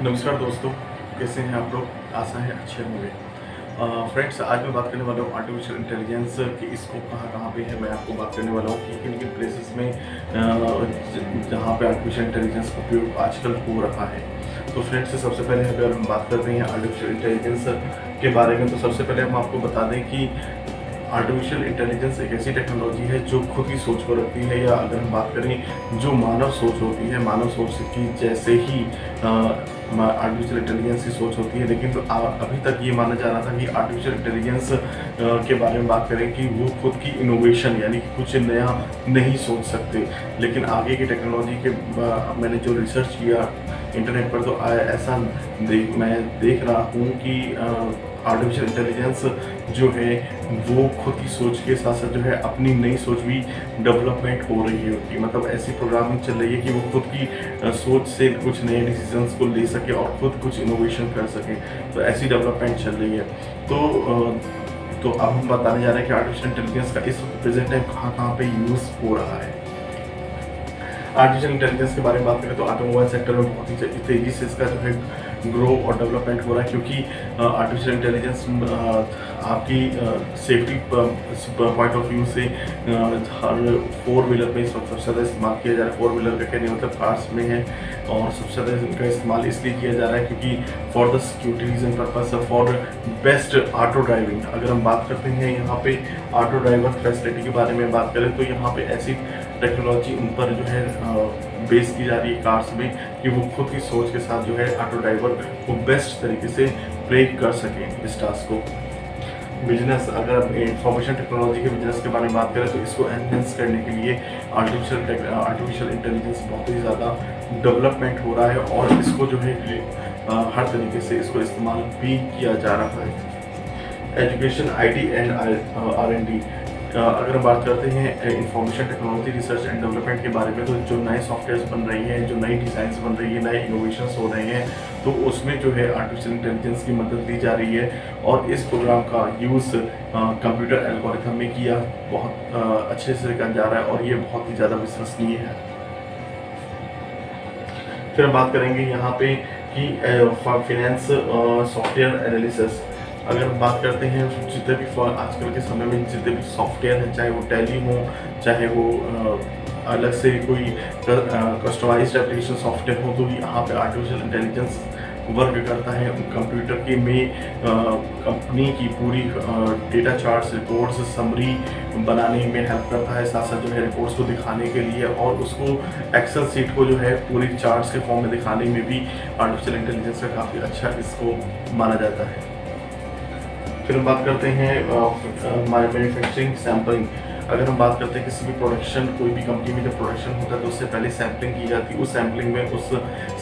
नमस्कार दोस्तों, कैसे हैं आप लोग? आशा है अच्छे होंगे। फ्रेंड्स, आज मैं बात करने वाला हूँ आर्टिफिशियल इंटेलिजेंस की स्कोप कहाँ-कहाँ पे है। मैं आपको बात करने वाला हूँ कि किन-किन प्लेसेस में जहाँ पे आर्टिफिशियल इंटेलिजेंस का उपयोग आजकल हो रहा है। तो फ्रेंड्स, सबसे पहले अगर हम बात करते हैं आर्टिफिशियल इंटेलिजेंस के बारे में, तो सबसे पहले हम आपको बता दें कि आर्टिफिशियल इंटेलिजेंस एक ऐसी टेक्नोलॉजी है जो खुद की सोच को रखती है, या अगर हम बात करें जो मानव सोच होती है, मानव सोच की जैसे ही आर्टिफिशियल इंटेलिजेंस की सोच होती है। लेकिन तो अभी तक ये माना जा रहा था कि आर्टिफिशियल इंटेलिजेंस के बारे में बात करें कि वो खुद की इनोवेशन यानी कि कुछ नया नहीं सोच सकते। लेकिन आगे की टेक्नोलॉजी के मैंने जो रिसर्च किया इंटरनेट पर, तो ऐसा मैं देख रहा हूँ कि आर्टिफिशियल इंटेलिजेंस जो है वो खुद की सोच के साथ साथ जो है अपनी नई सोच भी डेवलपमेंट हो रही है उनकी। मतलब ऐसी प्रोग्रामिंग चल रही है कि वो खुद की सोच से कुछ नए डिसीजंस को ले सके और खुद कुछ इनोवेशन कर सके। तो ऐसी डेवलपमेंट चल रही है। तो अब हम बताने जा रहे हैं कि आर्टिफिशियल इंटेलिजेंस का इस प्रेजेंट टाइम कहाँ पे यूज़ हो रहा है। आर्टिफिशियल इंटेलिजेंस के बारे में बात करें तो ऑटोमोबाइल सेक्टर में बहुत ही तेज़ी से इसका जो है ग्रो और डेवलपमेंट हो रहा है, क्योंकि आर्टिफिशियल इंटेलिजेंस आपकी सेफ्टी पॉइंट ऑफ व्यू से हर फोर व्हीलर में इस वक्त सबसे ज़्यादा इस्तेमाल किया जा रहा है। फोर व्हीलर का कहने मतलब कार्स में है, और सबसे ज़्यादा इनका इस्तेमाल इसलिए किया जा रहा है क्योंकि for the security reason purpose, for best auto driving. अगर हम बात करते हैं यहाँ पे ऑटो ड्राइवर फैसिलिटी के बारे में बात करें, तो यहाँ पे ऐसी टेक्नोलॉजी उन पर जो है बेस की जा रही है कार्स में कि वो खुद की सोच के साथ जो है ऑटो ड्राइवर को बेस्ट तरीके से प्ले कर सकें इस टास्क को। बिजनेस, अगर इंफॉर्मेशन टेक्नोलॉजी के बिजनेस के बारे में बात करें तो इसको एनहेंस करने के लिए आर्टिफिशियल इंटेलिजेंस बहुत ही ज़्यादा डेवलपमेंट हो रहा है, और इसको जो है हर तरीके से इसको इस्तेमाल भी किया जा रहा है। एजुकेशन, IT एंड R&D, अगर हम बात करते हैं information technology research and development के बारे में, तो जो नए सॉफ्टवेयर्स बन रही हैं, जो नई डिज़ाइंस बन रही है, नए इनोवेशंस हो रहे हैं, तो उसमें जो है आर्टिफिशियल इंटेलिजेंस की मदद ली जा रही है। और इस प्रोग्राम का यूज़ कंप्यूटर एल्गोरिथम में किया बहुत अच्छे से किया जा रहा है, और ये बहुत ही ज़्यादा विश्वसनीय है। फिर हम बात करेंगे यहाँ पे कि फाइनेंस सॉफ्टवेयर एनालिसिस। अगर हम बात करते हैं जितने भी आजकल के समय में जितने भी सॉफ्टवेयर हैं, चाहे वो टैली हो, चाहे वो अलग से कोई कस्टमाइज्ड एप्लीकेशन सॉफ्टवेयर हो, तो यहाँ पे आर्टिफिशियल इंटेलिजेंस वर्क करता है कंप्यूटर के में कंपनी की पूरी डेटा चार्ट्स, रिपोर्ट्स, समरी बनाने में हेल्प करता है, साथ साथ जो है रिपोर्ट्स को दिखाने के लिए, और उसको एक्सेल सीट को जो है पूरी चार्ट्स के फॉर्म में दिखाने में भी आर्टिफिशियल इंटेलिजेंस का काफ़ी अच्छा इसको माना जाता है। फिर हम बात करते हैं मैन्युफैक्चरिंग सैम्पलिंग। अगर हम बात करते हैं किसी भी प्रोडक्शन, कोई भी कंपनी में जब प्रोडक्शन होता है तो उससे पहले सैम्पलिंग की जाती है। उस सैम्पलिंग में उस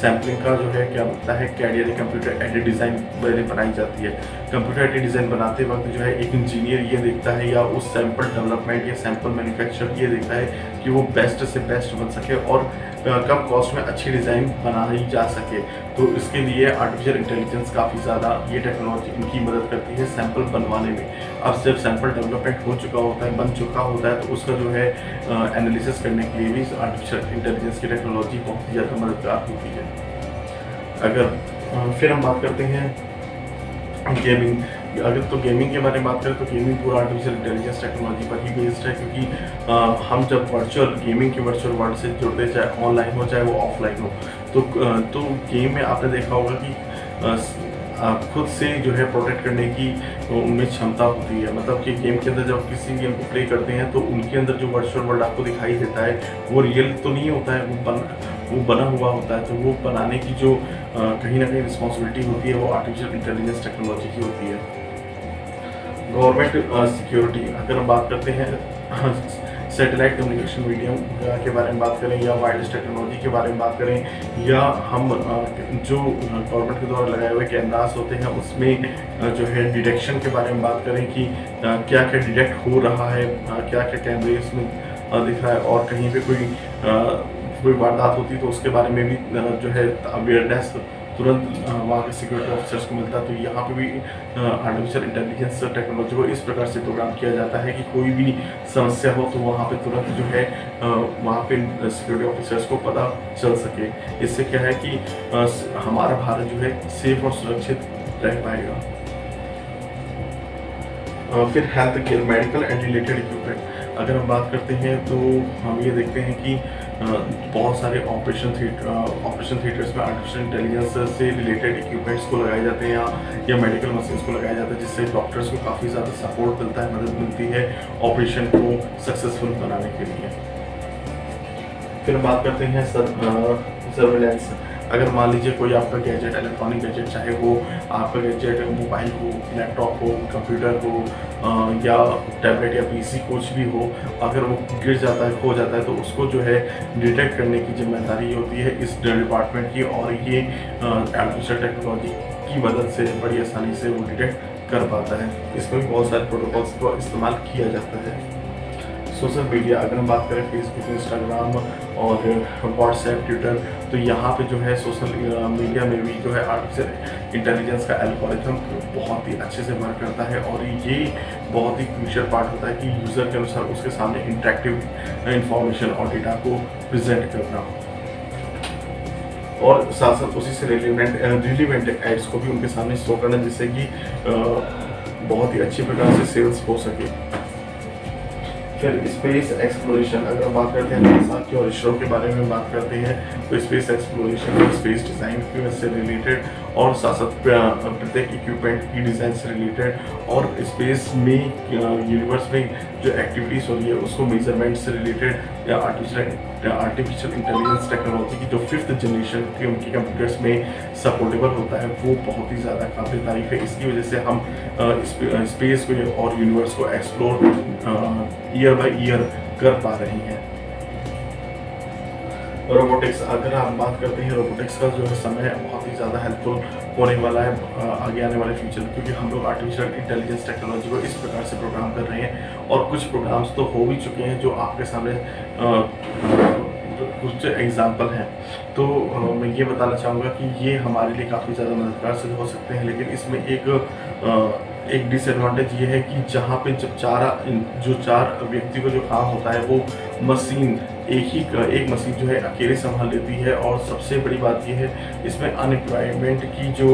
सैम्पलिंग का जो है क्या होता है, कैड यानी कंप्यूटर एडेड डिज़ाइन पहले बनाई जाती है। कंप्यूटर एडेड डिज़ाइन बनाते वक्त जो है एक इंजीनियर ये देखता है, या उस सैंपल डेवलपमेंट या सैंपल मैन्युफैक्चर ये देखता है कि वो बेस्ट से बेस्ट बन सके और कम कॉस्ट में अच्छी डिज़ाइन बनाई जा सके। तो इसके लिए आर्टिफिशियल इंटेलिजेंस काफ़ी ज़्यादा ये टेक्नोलॉजी इनकी मदद करती है सैंपल बनवाने में। अब जब सैंपल डेवलपमेंट हो चुका होता है, बन चुका होता है, तो उसका जो है एनालिसिस करने के लिए भी आर्टिफिशियल इंटेलिजेंस की टेक्नोलॉजी बहुत ही ज़्यादा मददगार होती है। अगर फिर हम बात करते हैं गेमिंग। अगर तो गेमिंग के बारे में बात करें तो गेमिंग पूरा आर्टिफिशियल इंटेलिजेंस टेक्नोलॉजी पर ही बेस्ड है, क्योंकि हम जब वर्चुअल गेमिंग के वर्चुअल वर्ल्ड से जुड़ते, चाहे ऑनलाइन हो चाहे वो ऑफलाइन हो, तो गेम में आपने देखा होगा कि खुद से जो है प्रोटेक्ट करने की उनमें क्षमता होती है। मतलब कि गेम के अंदर जब किसी गेम को प्ले करते हैं तो उनके अंदर जो वर्चुअल वर्ल्ड आपको दिखाई देता है वो रियल तो नहीं होता है, वो बना हुआ होता है। तो वो बनाने की जो कहीं ना कहीं रिस्पॉन्सिबिलिटी होती है वो आर्टिफिशियल इंटेलिजेंस टेक्नोलॉजी की होती है। गवर्नमेंट सिक्योरिटी, अगर हम बात करते हैं सैटेलाइट कम्युनिकेशन मीडियम के बारे में बात करें, या वायरलेस टेक्नोलॉजी के बारे में बात करें, या हम जो गवर्नमेंट के द्वारा लगाए हुए कैमरास होते हैं उसमें जो है डिटेक्शन के बारे में बात करें कि क्या क्या डिटेक्ट हो रहा है, क्या क्या कैमरे इसमें दिख रहा है, और कहीं पे कोई वारदात होती है तो उसके बारे में भी जो है अवेयरनेस तुरंत वहाँ के सिक्योरिटी ऑफिसर्स को मिलता है। तो यहाँ पे भी आर्टिफिशियल इंटेलिजेंस टेक्नोलॉजी को इस प्रकार से प्रोग्राम किया जाता है कि कोई भी समस्या हो तो वहाँ पे तुरंत जो है वहाँ पे सिक्योरिटी ऑफिसर्स को पता चल सके। इससे क्या है कि हमारा भारत जो है सेफ और सुरक्षित रह पाएगा। फिर health care, medical and related equipment अगर हम बात करते हैं तो हम ये देखते हैं कि बहुत सारे ऑपरेशन थिएटर्स में आर्टिफिशियल इंटेलिजेंस से रिलेटेड इक्विपमेंट्स को लगाए जाते हैं या मेडिकल मशीन्स को लगाया जाता है, जिससे डॉक्टर्स को काफ़ी ज़्यादा सपोर्ट मिलता है, मदद मिलती है ऑपरेशन को सक्सेसफुल बनाने के लिए। फिर बात करते हैं सर्वेलेंस। अगर मान लीजिए कोई आपका गैजेट, इलेक्ट्रॉनिक गैजेट, चाहे वो आपका गैजेट मोबाइल हो, लैपटॉप हो, कंप्यूटर हो या टैबलेट या पीसी कुछ भी हो, अगर वो गिर जाता है, खो जाता है तो उसको जो है डिटेक्ट करने की जिम्मेदारी होती है इस डिपार्टमेंट की, और ये आर्टिफिशियल टेक्नोलॉजी की मदद से बड़ी आसानी से वो डिटेक्ट कर पाता है। इसमें भी बहुत सारे प्रोटोकॉल्स का इस्तेमाल किया जाता है। सोशल मीडिया, अगर हम बात करें फेसबुक, इंस्टाग्राम और व्हाट्सएप, ट्विटर, तो यहाँ पे जो है सोशल मीडिया में भी जो है आर्टिफिशियल इंटेलिजेंस का एल्गोरिथम बहुत ही अच्छे से वर्क करता है, और ये बहुत ही क्रूशियल पार्ट होता है कि यूज़र के अनुसार उसके सामने इंटरेक्टिव इंफॉर्मेशन और डेटा को प्रेजेंट करना, और साथ साथ उसी से रिलेवेंट एड्स को भी उनके सामने शो करना, जिससे कि बहुत ही अच्छी प्रकार से सेल्स हो सके। फिर स्पेस एक्सप्लोरेशन, अगर हम बात करते हैं नासा की और इसरो के बारे में बात करते हैं तो स्पेस एक्सप्लोरेशन और स्पेस डिज़ाइन से रिलेटेड, और साथ साथ प्रत्येक इक्विपमेंट की डिज़ाइन से रिलेटेड, और स्पेस में यूनिवर्स में जो एक्टिविटीज़ हो रही है उसको मेजरमेंट से रिलेटेड, या आर्टिफिशियल इंटेलिजेंस टेक्नोलॉजी की जो 5th जनरेशन के उनके कंप्यूटर्स में सपोर्टेबल होता है, वो बहुत ही ज़्यादा काबिल तारीफ है। इसकी वजह से हम स्पेस को और यूनिवर्स को एक्सप्लोर ईयर बाय ईयर कर पा रहे हैं। रोबोटिक्स, अगर हम बात करते हैं रोबोटिक्स का जो है समय बहुत ही ज़्यादा हेल्पफुल होने वाला है आगे आने वाले फ्यूचर में, क्योंकि हम लोग आर्टिफिशियल इंटेलिजेंस टेक्नोलॉजी को इस प्रकार से प्रोग्राम कर रहे हैं, और कुछ प्रोग्राम्स तो हो भी चुके हैं जो आपके सामने कुछ एग्जाम्पल हैं। तो मैं ये बताना चाहूँगा कि ये हमारे लिए काफ़ी ज़्यादा मददगार सिद्ध हो सकते हैं, लेकिन इसमें एक डिसएडवांटेज ये है कि जहाँ पे जब चार व्यक्ति को जो काम होता है वो मशीन एक मशीन जो है अकेले संभाल लेती है, और सबसे बड़ी बात ये है इसमें अनएम्प्लॉयमेंट की जो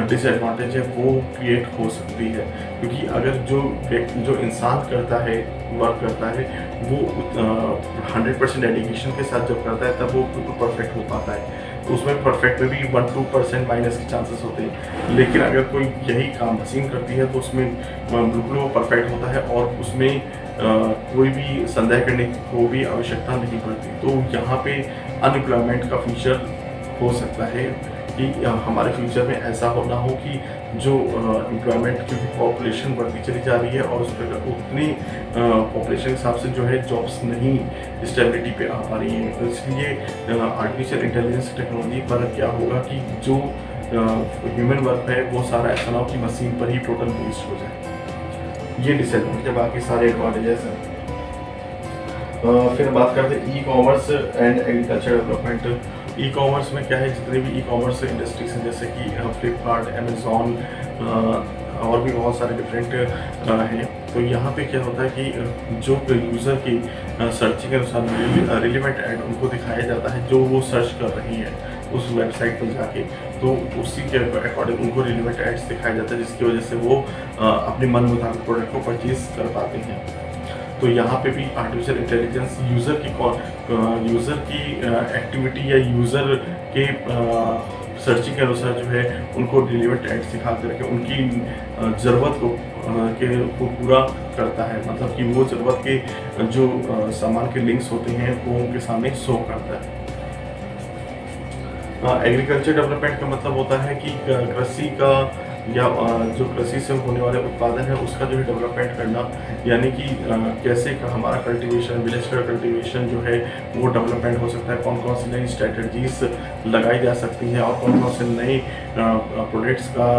डिसएडवांटेज है वो क्रिएट हो सकती है, क्योंकि अगर जो इंसान वर्क करता है वो 100% डेडिकेशन के साथ जब करता है तब वो बिल्कुल परफेक्ट हो पाता है। तो उसमें परफेक्ट में भी 1-2% माइनस के चांसेस होते हैं, लेकिन अगर कोई यही काम मशीन करती है तो उसमें बिल्कुल वो परफेक्ट होता है, और उसमें कोई भी संदेह करने को भी आवश्यकता नहीं पड़ती। तो यहाँ पे अनएम्प्लॉयमेंट का फ्यूचर हो सकता है कि हमारे फ्यूचर में ऐसा ना हो कि जो एम्प्लॉयमेंट, क्योंकि पॉपुलेशन बढ़ती चली जा रही है और उस पर उतनी पॉपुलेशन के हिसाब से जो है जॉब्स नहीं स्टेबिलिटी पे आ पा रही हैं। तो इसलिए आर्टिफिशियल इंटेलिजेंस टेक्नोलॉजी पर क्या होगा कि जो ह्यूमन वर्क है वो सारा ऐसा ना हो कि मशीन पर ही टोटल बेस्ड हो जाए। ये डिसएडवांटेज, बाकी सारे एडवांटेजेस हैं। फिर बात करते हैं e commerce and agriculture development. E commerce में क्या है, जितने भी ई कॉमर्स इंडस्ट्रीज हैं जैसे कि फ्लिपकार्ट, अमेज़ॉन और भी बहुत सारे डिफरेंट हैं, तो यहाँ पे क्या होता है कि जो यूज़र की सर्चिंग के अनुसार रिलेवेंट ऐड उनको दिखाया जाता है जो वो सर्च कर रही है उस वेबसाइट पर जाके, तो उसी के अकॉर्डिंग उनको रिलेवेंट एड्स दिखाया जाता है, जिसकी वजह से वो अपने मन मुताबिक प्रोडक्ट को परचेज कर पाते हैं। तो यहाँ पे भी आर्टिफिशियल इंटेलिजेंस यूज़र की एक्टिविटी या यूज़र के सर्चिंग के अनुसार जो है उनको रिलेवेंट एड्स दिखा करके उनकी ज़रूरत को पूरा करता है, मतलब कि वो ज़रूरत के जो सामान के लिंक्स होते हैं वो उनके सामने शो करता है। एग्रीकल्चर डेवलपमेंट का मतलब होता है कि कृषि का या जो कृषि से होने वाले उत्पादन है उसका जो है डेवलपमेंट करना, यानी कि कैसे हमारा कल्टीवेशन, विलेज का कल्टीवेशन जो है वो डेवलपमेंट हो सकता है, कौन कौन सी नई स्ट्रेटजीज लगाई जा सकती हैं और कौन कौन से नए प्रोडक्ट्स का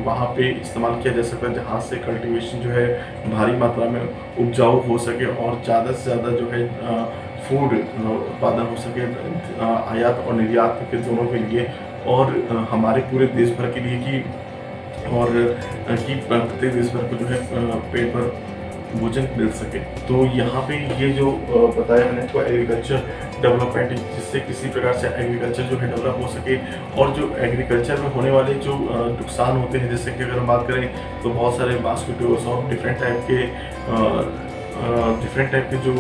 वहाँ पे इस्तेमाल किया जा सकता है जहाँ से कल्टीवेशन जो है भारी मात्रा में उपजाऊ हो सके और ज़्यादा से ज़्यादा जो है फूड उत्पादन हो सके, आयात और निर्यात के दोनों के लिए और हमारे पूरे देश भर के लिए कि और कि प्रत्येक देश भर को जो है पेट भर भोजन मिल सके। तो यहाँ पे ये जो बताया मैंने आपको एग्रीकल्चर डेवलपमेंट, जिससे किसी प्रकार से एग्रीकल्चर जो है डेवलप हो सके, और जो एग्रीकल्चर में होने वाले जो नुकसान होते हैं, जैसे कि अगर हम बात करें तो बहुत सारे मॉस्किटोस और डिफरेंट टाइप के जो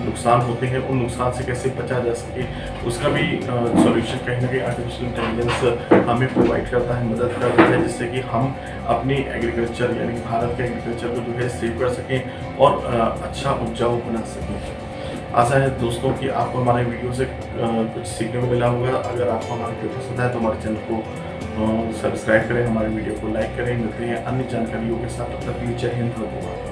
नुकसान होते हैं, उन नुकसान से कैसे बचा जा सके, उसका भी सॉल्यूशन कहीं ना कहीं आर्टिफिशियल इंटेलिजेंस हमें प्रोवाइड करता है, मदद करता है, जिससे कि हम अपनी एग्रीकल्चर यानी कि भारत के एग्रीकल्चर को जो है सेव कर सकें और अच्छा उपजाऊ बना सकें। आशा है दोस्तों कि आपको हमारे वीडियो से कुछ सीखने को मिला होगा। अगर आपको हमारा वीडियो पसंद है तो हमारे चैनल को सब्सक्राइब करें, हमारे वीडियो को लाइक करें। मिलते हैं अन्य जानकारियों के साथ, तब तक के लिए जय हिंद, धन्यवाद।